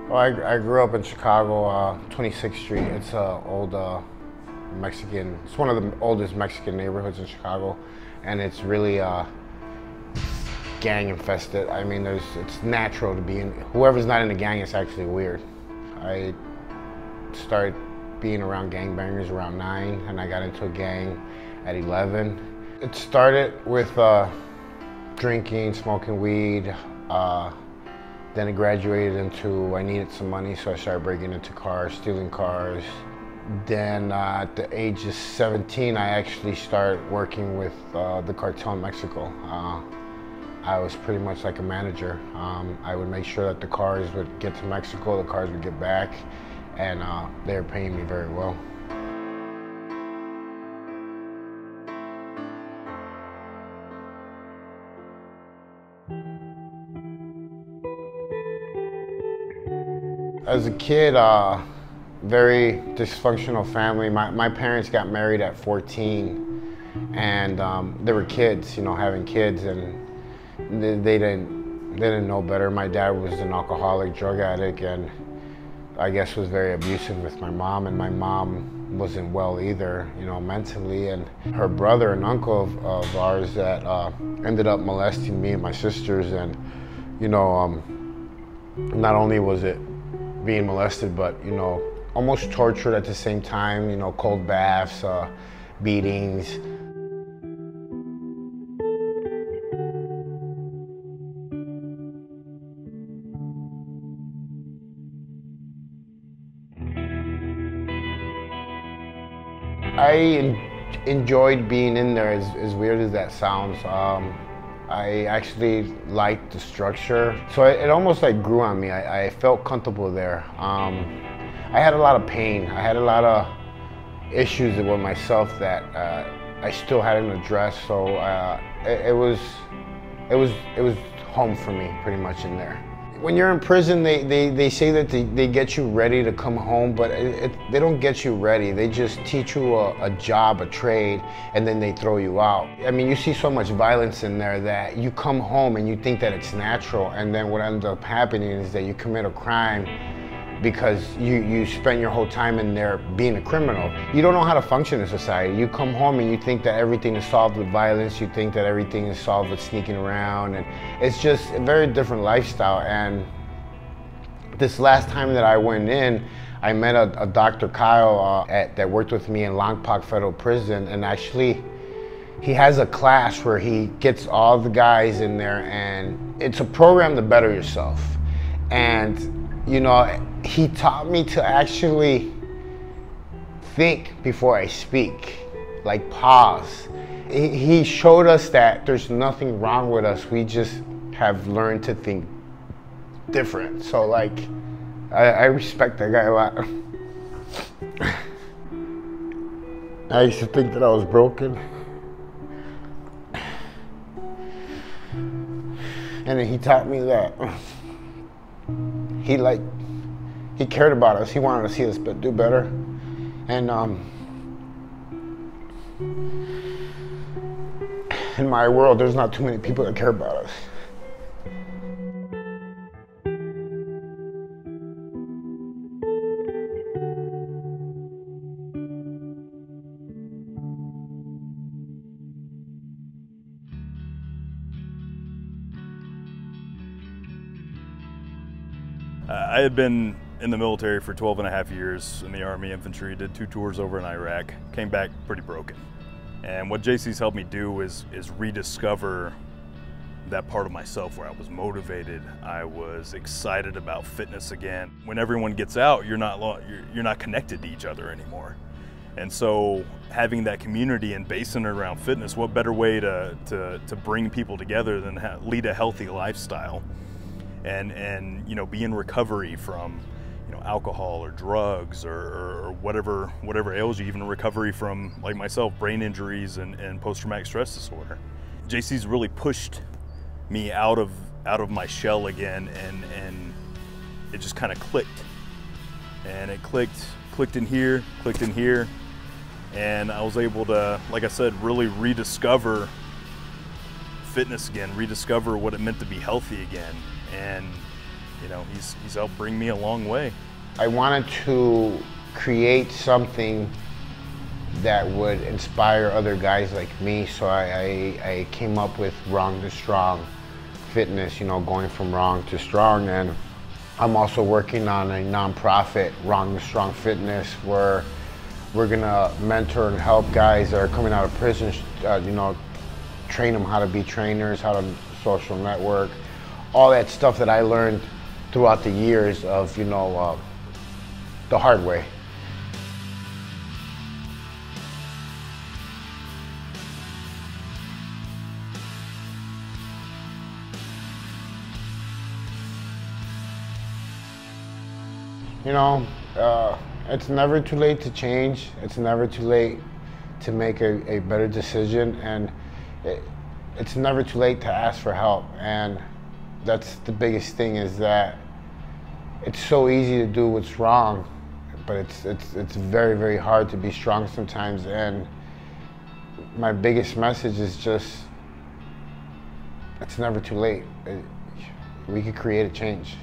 Well, I grew up in Chicago, 26th Street. It's an old Mexican, it's one of the oldest Mexican neighborhoods in Chicago. And it's really gang infested. I mean, it's natural to be in, whoever's not in a gang, it's actually weird. I started being around gangbangers around 9, and I got into a gang at 11. It started with drinking, smoking weed. Then it graduated into I needed some money, so I started breaking into cars, stealing cars. Then at the age of 17, I actually started working with the cartel in Mexico. I was pretty much like a manager. I would make sure that the cars would get to Mexico, the cars would get back, and they were paying me very well. As a kid, very dysfunctional family. My parents got married at 14, and they were kids, you know, having kids, and they didn't know better. My dad was an alcoholic, drug addict, and I guess was very abusive with my mom, and my mom wasn't well either, you know, mentally. And her brother, an uncle of ours, that ended up molesting me and my sisters, and you know, not only was it being molested, but you know, almost tortured at the same time, you know, cold baths, beatings. I enjoyed being in there, as weird as that sounds. I actually liked the structure. So it almost like grew on me. I felt comfortable there. I had a lot of pain. I had a lot of issues with myself that I still hadn't addressed. So it was home for me pretty much in there. When you're in prison, they say that they get you ready to come home, but they don't get you ready. They just teach you a job, a trade, and then they throw you out. I mean, you see so much violence in there that you come home and you think that it's natural, and then what ends up happening is that you commit a crime because you spend your whole time in there being a criminal. You don't know how to function in society. You come home and you think that everything is solved with violence. You think that everything is solved with sneaking around, and it's just a very different lifestyle. And this last time that I went in, I met a Dr. Kyle that worked with me in Longpark Federal Prison, and actually he has a class where he gets all the guys in there, and it's a program to better yourself. And you know, he taught me to actually think before I speak, like pause. He showed us that there's nothing wrong with us. We just have learned to think different. So like, I respect that guy a lot. I used to think that I was broken. And then he taught me that he cared about us. He wanted to see us do better. And in my world, there's not too many people that care about us. I had been in the military for 12 and a half years in the Army infantry, did 2 tours over in Iraq, came back pretty broken. And what JC's helped me do is rediscover that part of myself where I was motivated, I was excited about fitness again. When everyone gets out, you're not connected to each other anymore. And so having that community and basing it around fitness, what better way to bring people together than lead a healthy lifestyle? And you know, be in recovery from, you know, alcohol or drugs or whatever ails you, even recovery from, like myself, brain injuries and post-traumatic stress disorder. JC's really pushed me out of my shell again, and it just kind of clicked. And it clicked in here, and I was able to, like I said, really rediscover fitness again, rediscover what it meant to be healthy again. And you know, he's helped bring me a long way. I wanted to create something that would inspire other guys like me, so I came up with Wrong to Strong Fitness, you know, going from wrong to strong. And I'm also working on a nonprofit, Wrong to Strong Fitness, where we're gonna mentor and help guys that are coming out of prison, you know, train them how to be trainers, how to social network, all that stuff that I learned throughout the years of, you know, the hard way. You know, it's never too late to change. It's never too late to make a better decision, and it's never too late to ask for help. And that's the biggest thing, is that it's so easy to do what's wrong, but it's very, very hard to be strong sometimes. And my biggest message is just, it's never too late. We could create a change.